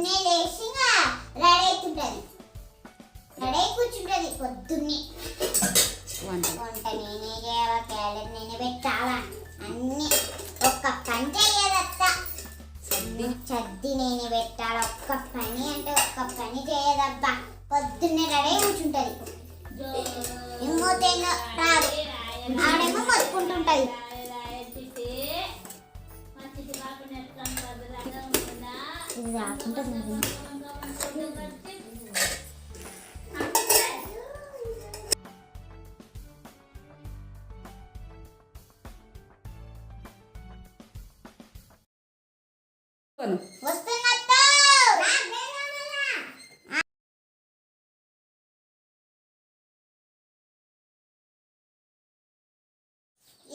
పొద్దున్నే లేచి ready అవుతుంటది, ready కూర్చుంటది. పొద్దున్నే వంట నేనే చేయాలా, క్యాలెండర్ నేనే పెట్టాలా, అన్ని ఒక్క పని చేయదత్త. చద్ది నేనే పెట్టాలా, ఒక్క పని అంటే ఒక్క పని చేయదబ్బా. పొద్దున్నే రెడీ కూర్చుంటది. ఇంకోతేందో రాదు, ఆడేమో మొత్తుకుంటుంటది. ఇది రాకుంటుంది.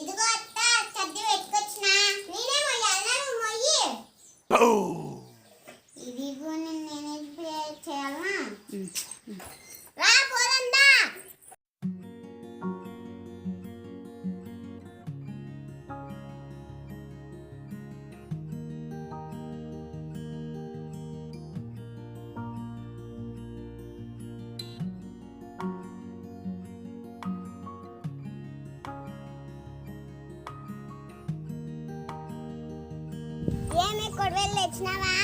ఇదిగో అత్త, చద్ది పెట్టుకొచ్చిన. నేనే మొయ్యాలా, నువ్వు మొయ్యి. ఇది నేనే చేయాలా? రా పోరందా. ఏమి కొడవెళ్ళి వచ్చినావా?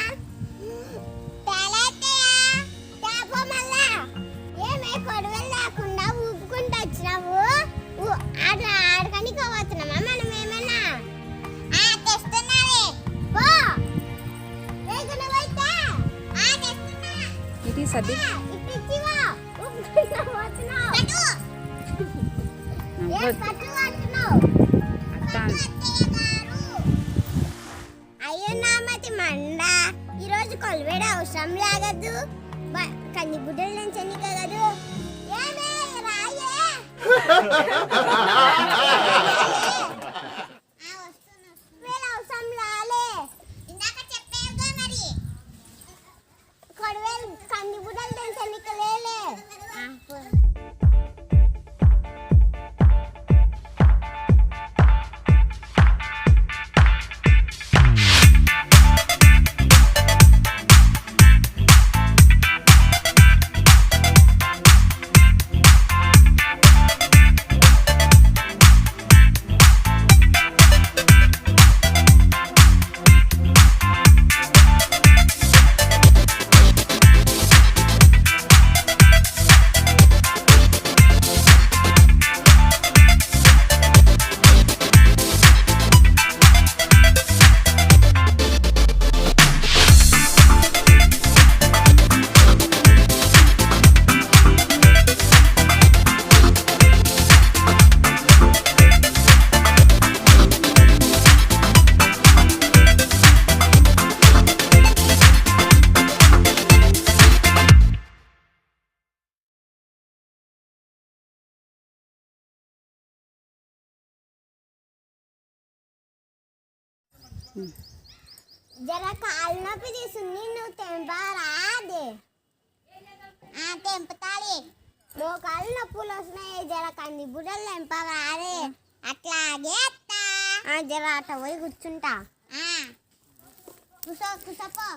ఏమే కొడవెళ్ళి లేకుండా ఊపుకుంటూ వచ్చినావు? అట్లా ఆడకని పోతున్నామా మనం ఏమన్నా? తెస్తున్నావే పో. ఇది సది అయ్యో నామతి మండ, ఈరోజు కొలవేడ అవసరం లాగదు. కంది బుడ్డలు నుంచి కదదు. ఏమే రాయే అవసరం లాలే. ఇందాక చెప్పేవుగా మరి, కొడవేలు కంది బుడ్డలు తెంచనిక లేలే. జర కాలు నొప్పి తీసుంది, నువ్వు తెంపారా? అదే తెంపుతాలి. మోకాలు నొప్పులు వస్తున్నాయి, జర కంది బుడ్డలు తెంపవా? అదే అట్లాగే అత్తా. జర అట్ట పోయి కూర్చుంటా. కూసపో.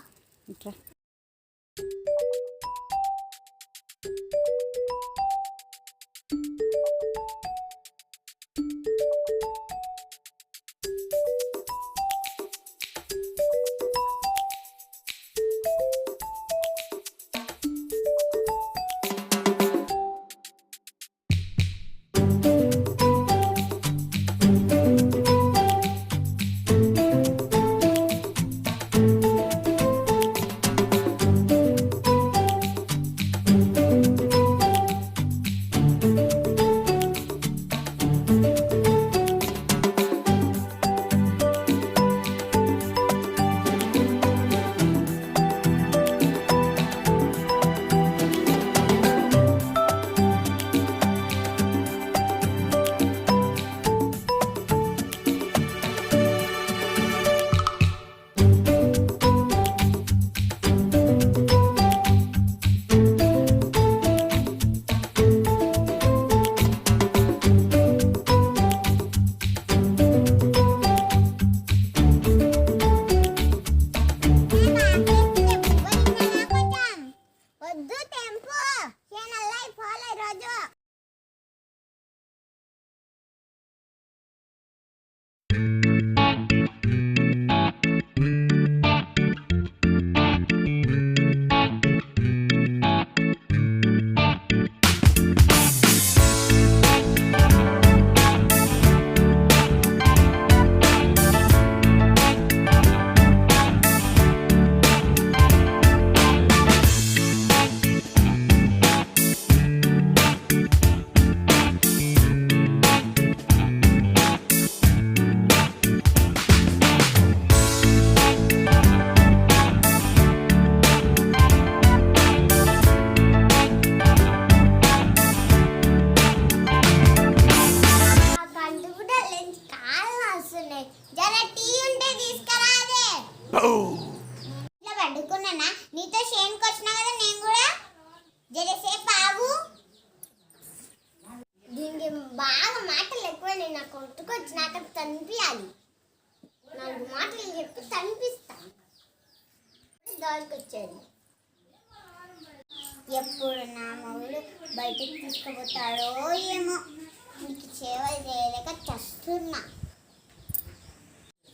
వచ్చేది. ఎప్పుడు నా మొగుడు బయటికి తీసుకుపోతాడో ఏమో, నీకు సేవలు చేయలేక చస్తున్నా.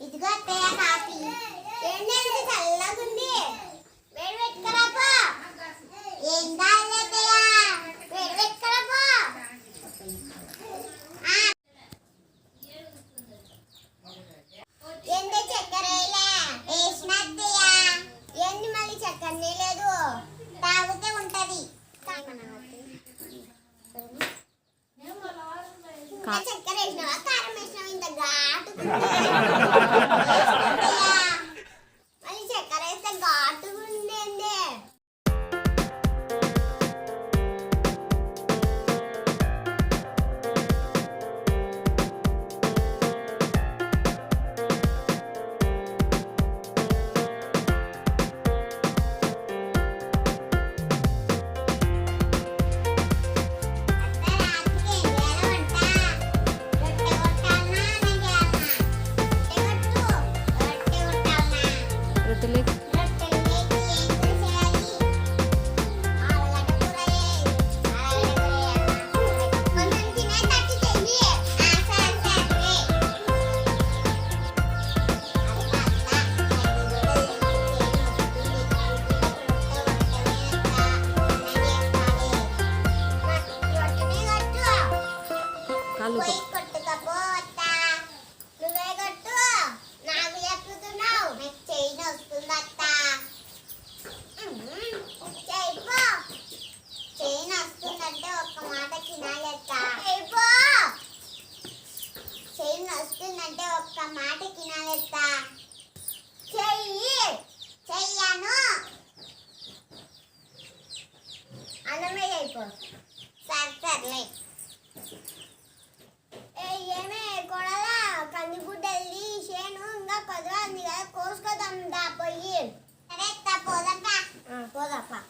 ఇదిగో అత్తయ్య కాఫీ. ఏంటంటే చల్లగుంది, వేడి పెట్టుకురాపో. ఏం కావాలి అత్తయ్య, వేడి పెట్టుకురాపో. ఏంటి చక్కెర వేసిన అత్తయ్య? ఏంటి మళ్ళీ చక్కెరనే లేదు, తాగితే ఉంటది. చక్కెర వేసినావా కారం వేసినావా? ఇంత ఘాటు మళ్ళీ చక్కెర వేస్తే ఘాటుగా ఉండేందే. నువ్వే కట్టు, నాకు చెప్పుతున్నావు. నాకు చైన్ వస్తుంది అత్త. చైన్ వస్తుందంటే ఒక్క మాట కినాలెత్త. చైన్ వస్తుందంటే ఒక్క మాట కినాలెత్త. చెయ్యను అన్నమే అయిపో. సర్లే. ఏమే కొడలా, కందిగుడ్డ వెళ్ళి చేను ఇంకా కొద్దిగా ఉంది కదా, కోసుకొద్దాం దా పోయి. సరే పోదాంపా. పోదాపా.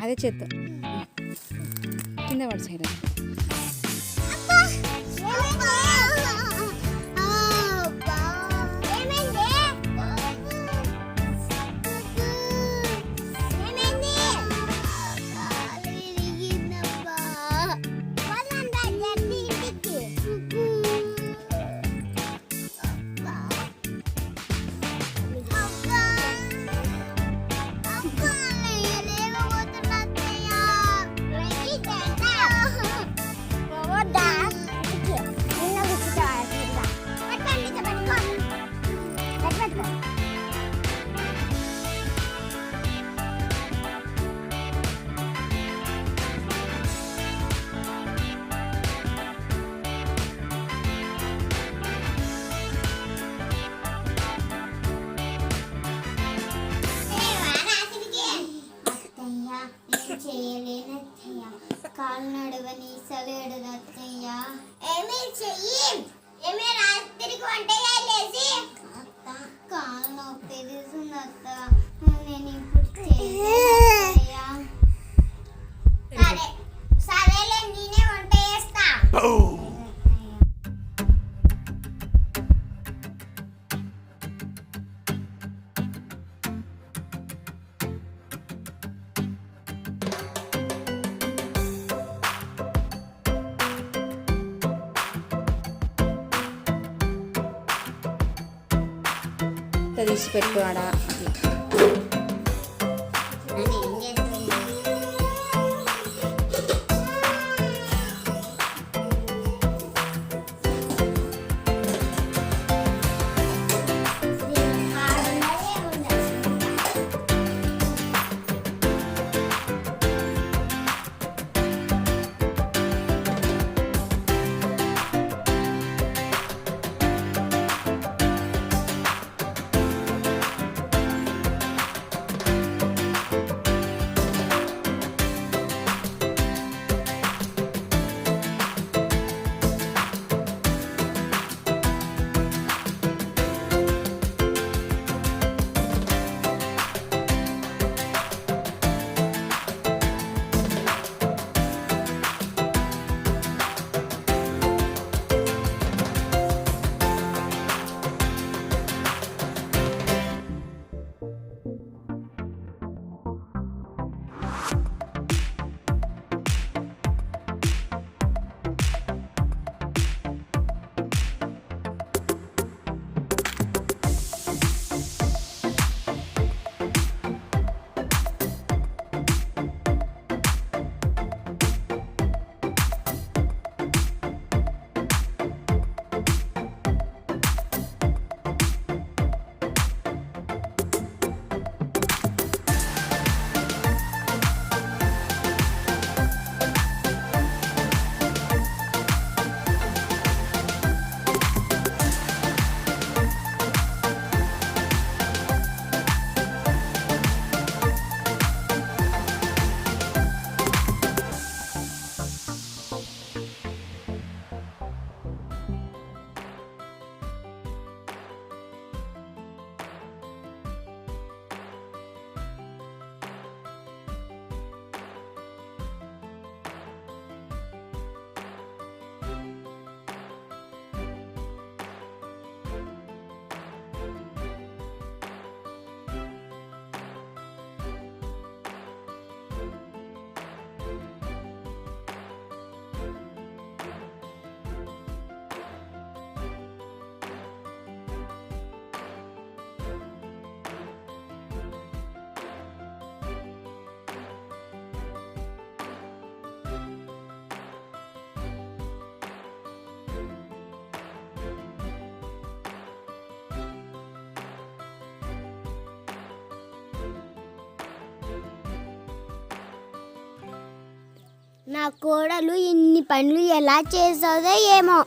అదే చేత్తో కింద పడి సైడ్ చేయలేనత్తయ్య, కాలు నడవని సలేడు అత్తయ్య. ఏమి చెయ్యి, ఏమి రాత్రికి వంట చేసి అత్త కాలు నొప్పి తీస్తుంది అత్త, నేను ఇప్పుడు చేయలేనత్తయ్య. సరే సరేలే, నేనే వంట చేస్తా. తీసి పెట్టుకోడా నా కోడలు ఇన్ని పనులు ఎలా చేస్తుందో ఏమో.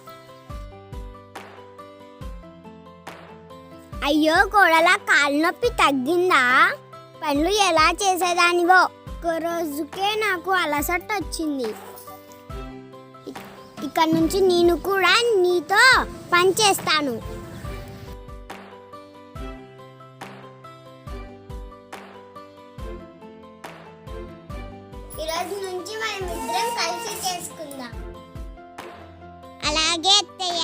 అయ్యో కోడల కాలు నొప్పి తగ్గిందా? పనులు ఎలా చేసేదానివో. ఒక్క రోజుకే నాకు అలసట వచ్చింది. ఇక నుంచి నేను కూడా నీతో పని చేస్తాను. ఈరోజు నుంచి మనం ఇద్దరం కలిసి చేసుకుందాం. అలాగే అత్తయ్య.